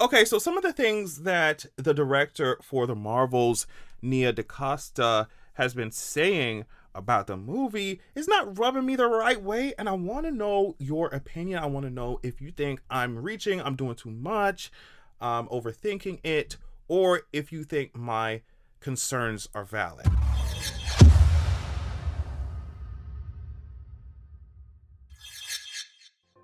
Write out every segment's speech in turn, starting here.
Okay, so some of the things that the director for the Marvels, Nia DaCosta, has been saying about the movie is not rubbing me the right way, and I want to know your opinion. I want to know if you think I'm reaching, I'm doing too much, overthinking it, or if you think my concerns are valid.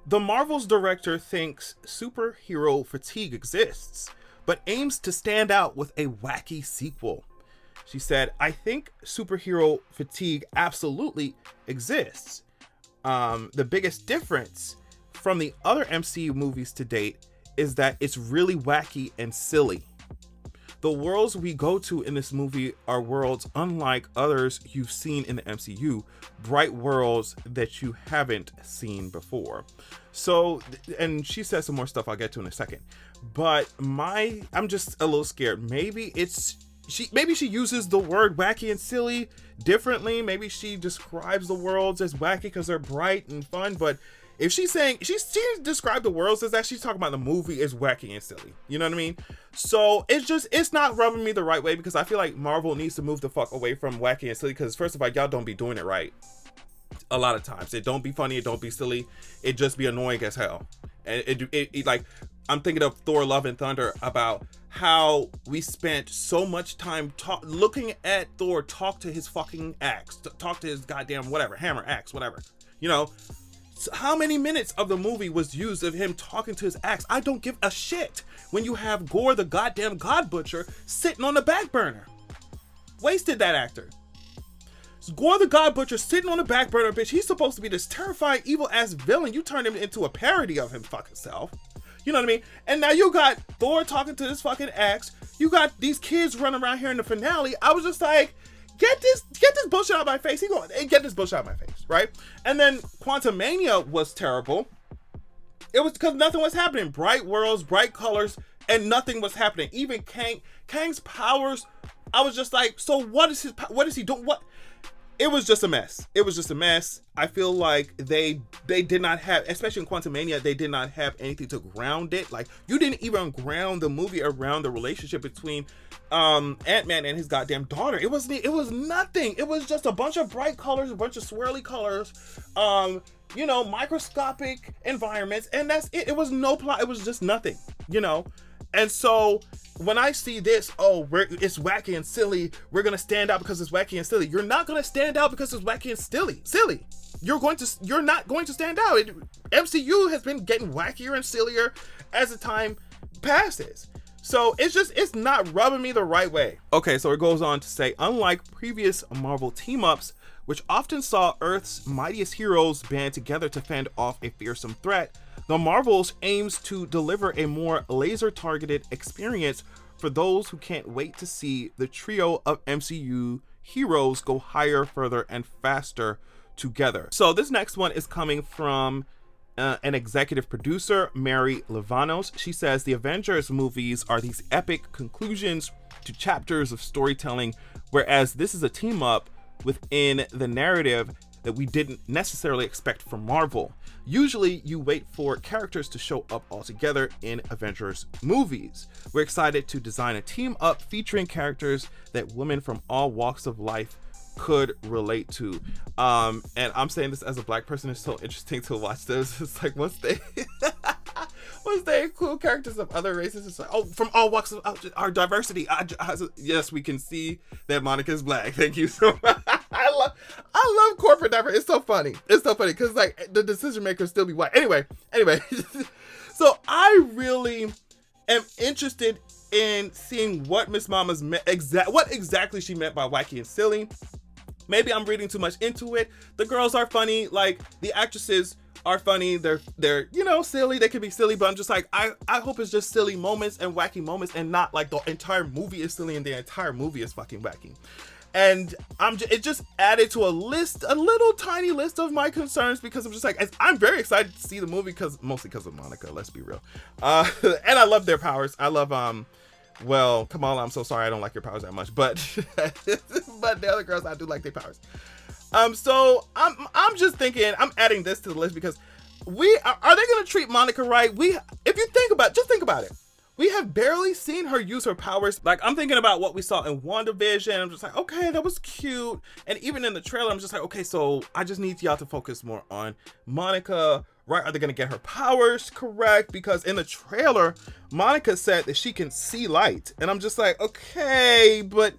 The Marvel's director thinks superhero fatigue exists, but aims to stand out with a wacky sequel. She said, I think superhero fatigue absolutely exists. The biggest difference from the other MCU movies to date is that it's really wacky and silly. The worlds we go to in this movie are worlds unlike others you've seen in the MCU, bright worlds that you haven't seen before. So, and she says some more stuff I'll get to in a second. But I'm just a little scared. Maybe she uses the word wacky and silly differently. Maybe she describes the worlds as wacky because they're bright and fun, but if she's saying she described the worlds as that, she's talking about the movie as wacky and silly. You know what I mean? So it's not rubbing me the right way, because I feel like Marvel needs to move the fuck away from wacky and silly, because first of all, y'all don't be doing it right. A lot of times it don't be funny, it don't be silly, it just be annoying as hell. And it like, I'm thinking of Thor Love and Thunder, about how we spent so much time looking at Thor talk to his fucking axe, talk to his goddamn whatever, hammer, axe, whatever, you know. How many minutes of the movie was used of him talking to his axe? I don't give a shit when you have Gore the goddamn God Butcher sitting on the back burner. Wasted that actor. Gore the God Butcher sitting on the back burner, bitch. He's supposed to be this terrifying, evil ass villain. You turned him into a parody of him fucking self. You know what I mean? And now you got Thor talking to this fucking axe. You got these kids running around here in the finale. I was just like, get this bullshit out of my face. Get this bullshit out of my face, right? And then Quantumania was terrible. It was because nothing was happening. Bright worlds, bright colors, and nothing was happening. Even Kang's powers, I was just like, so what is he doing? What? It was just a mess. It was just a mess. I feel like they did not have, especially in Quantumania, they did not have anything to ground it. Like, you didn't even ground the movie around the relationship between Ant-Man and his goddamn daughter. It was nothing. It was just a bunch of bright colors, a bunch of swirly colors, microscopic environments, and that's it. It was no plot. It was just nothing, And so when I see this, it's wacky and silly, we're going to stand out because it's wacky and silly. You're not going to stand out because it's wacky and silly. You're not going to stand out. MCU has been getting wackier and sillier as the time passes. So it's not rubbing me the right way. Okay, so it goes on to say, unlike previous Marvel team-ups, which often saw Earth's mightiest heroes band together to fend off a fearsome threat, the Marvels aims to deliver a more laser-targeted experience for those who can't wait to see the trio of MCU heroes go higher, further, and faster together. So this next one is coming from an executive producer, Mary Livanos. She says the Avengers movies are these epic conclusions to chapters of storytelling, whereas this is a team-up within the narrative that we didn't necessarily expect from Marvel. Usually you wait for characters to show up all together in Avengers movies. We're excited to design a team up featuring characters that women from all walks of life could relate to. And I'm saying this as a black person, it's so interesting to watch this. It's like, once they include characters of other races, it's like, from all walks of our diversity. Yes, we can see that Monica's black. Thank you so much. I love corporate diversity. It's so funny. Because like the decision makers still be white. Anyway. So I really am interested in seeing what Miss Mama's what exactly she meant by wacky and silly. Maybe I'm reading too much into it. The girls are funny. Like, the actresses are funny. They're silly. They can be silly, but I'm just like, I hope it's just silly moments and wacky moments, and not like the entire movie is silly and the entire movie is fucking wacky. And it just added to a little tiny list of my concerns, because I'm just like, I'm very excited to see the movie, mostly because of Monica, let's be real. And I love their powers. I love, well, Kamala, I'm so sorry I don't like your powers that much, but but the other girls, I do like their powers. So I'm just thinking, I'm adding this to the list because are they gonna treat Monica right? If you think about it, we have barely seen her use her powers. Like, I'm thinking about what we saw in WandaVision. I'm just like, okay, that was cute. And even in the trailer, I'm just like, okay, so I just need y'all to focus more on Monica, right? Are they gonna get her powers correct? Because in the trailer, Monica said that she can see light. And I'm just like, okay, but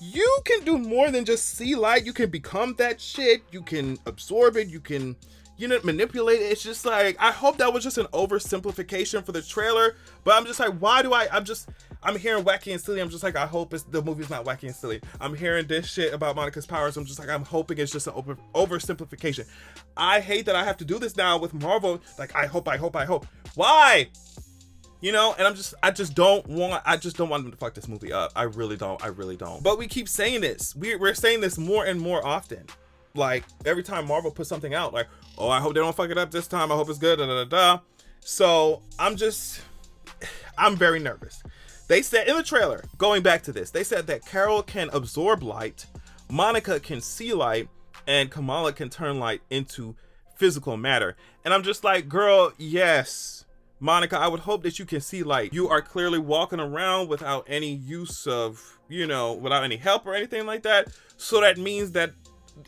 you can do more than just see light. You can become that shit. You can absorb it. You can, manipulate it. It's just like, I hope that was just an oversimplification for the trailer, but I'm just like, I'm hearing wacky and silly. I'm just like, I hope the movie's not wacky and silly. I'm hearing this shit about Monica's powers. I'm just like, I'm hoping it's just an oversimplification. I hate that I have to do this now with Marvel. Like, I hope. Why? And I just don't want them to fuck this movie up. I really don't. But we keep saying this. We're saying this more and more often. Like, every time Marvel puts something out, like, oh, I hope they don't fuck it up this time. I hope it's good. So I'm very nervous. They said in the trailer, going back to this, they said that Carol can absorb light, Monica can see light, and Kamala can turn light into physical matter. And I'm just like, girl, yes. Monica, I would hope that you can see light. You are clearly walking around without any use of, without any help or anything like that. So that means that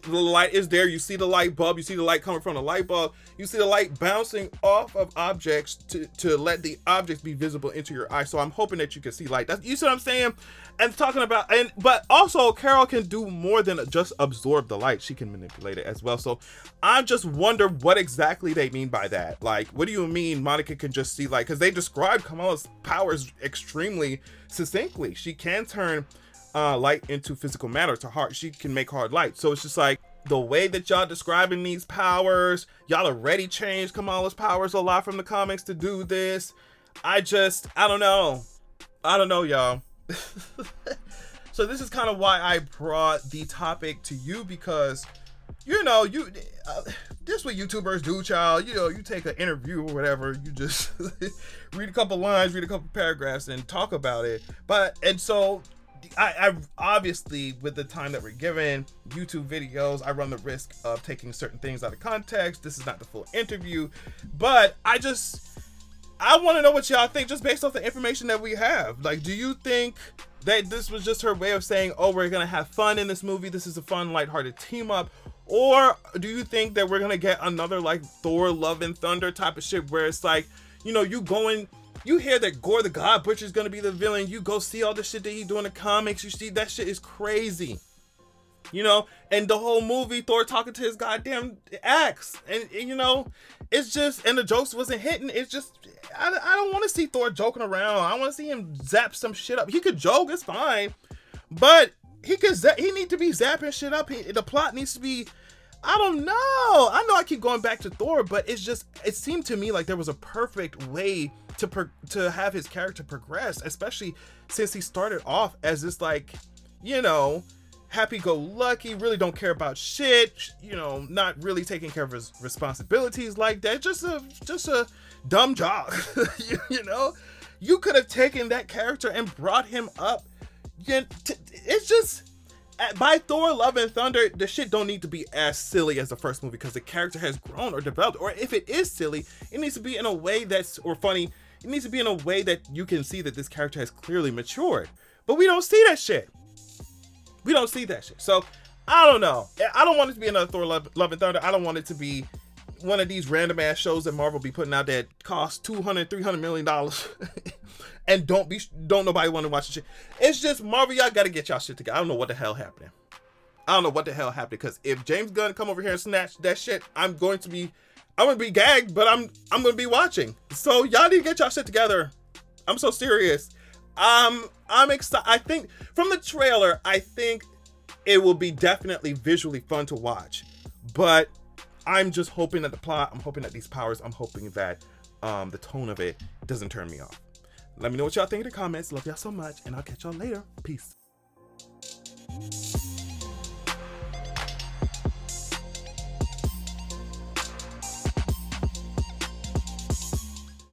the light is there. You see the light bulb. You see the light coming from the light bulb. You see the light bouncing off of objects to let the objects be visible into your eye. So I'm hoping that you can see light. You see what I'm saying? And but also Carol can do more than just absorb the light. She can manipulate it as well. So I just wonder what exactly they mean by that. Like, what do you mean Monica can just see light? Because they described Kamala's powers extremely succinctly. She can turn light into physical matter, she can make hard light. So it's just like, the way that y'all describing these powers, y'all already changed Kamala's powers a lot from the comics to do this. I don't know, y'all. So this is kind of why I brought the topic to you, because this what YouTubers do, child. You take an interview or whatever, you just read a couple lines, read a couple paragraphs, and talk about it. So I obviously, with the time that we're given, YouTube videos, I run the risk of taking certain things out of context. This is not the full interview, but I want to know what y'all think, just based off the information that we have. Like, do you think that this was just her way of saying, oh, we're gonna have fun in this movie, this is a fun, lighthearted team up? Or do you think that we're gonna get another like Thor Love and Thunder type of shit, where it's like, you hear that Gore the God Butcher is going to be the villain. You go see all the shit that he do in the comics. You see that shit is crazy. And the whole movie, Thor talking to his goddamn axe. And it's just, and the jokes wasn't hitting. It's just, I don't want to see Thor joking around. I want to see him zap some shit up. He could joke, it's fine. But he need to be zapping shit up. The plot needs to be, I don't know. I know I keep going back to Thor, but it seemed to me like there was a perfect way to have his character progress, especially since he started off as this like, happy-go-lucky, really don't care about shit, not really taking care of his responsibilities like that, just a dumb jock. You could have taken that character and brought him up. It's just, by Thor Love and Thunder, the shit don't need to be as silly as the first movie, because the character has grown or developed. Or if it is silly, it needs to be in a way or funny. It needs to be in a way that you can see that this character has clearly matured. But we don't see that shit. So I don't know. I don't want it to be another Thor Love and Thunder. I don't want it to be one of these random ass shows that Marvel be putting out that cost $200-300 million and don't nobody want to watch the shit. It's just, Marvel, y'all gotta get y'all shit together. I don't know what the hell happening. Because if James Gunn come over here and snatch that shit, I'm gonna be gagged, but I'm gonna be watching. So y'all need to get y'all shit together. I'm so serious. I'm excited. I think from the trailer, I think it will be definitely visually fun to watch. But I'm just hoping that the plot, I'm hoping that these powers, I'm hoping that the tone of it doesn't turn me off. Let me know what y'all think in the comments. Love y'all so much, and I'll catch y'all later. Peace.